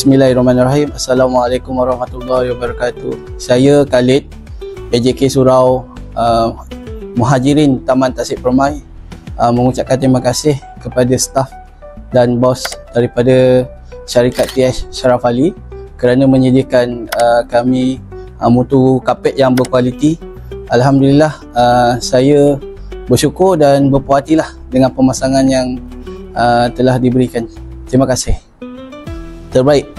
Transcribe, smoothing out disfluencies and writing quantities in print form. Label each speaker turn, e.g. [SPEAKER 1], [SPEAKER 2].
[SPEAKER 1] Bismillahirrahmanirrahim. Assalamualaikum warahmatullahi wabarakatuh. Saya Khalid, AJK Surau Muhajirin Taman Tasik Permai, mengucapkan terima kasih kepada staf dan bos daripada syarikat TS Sharaf Ali kerana menyediakan kami mutu kapet yang berkualiti. Alhamdulillah, saya bersyukur dan berpuas hatilah dengan pemasangan yang telah diberikan. Terima kasih. Terbaik.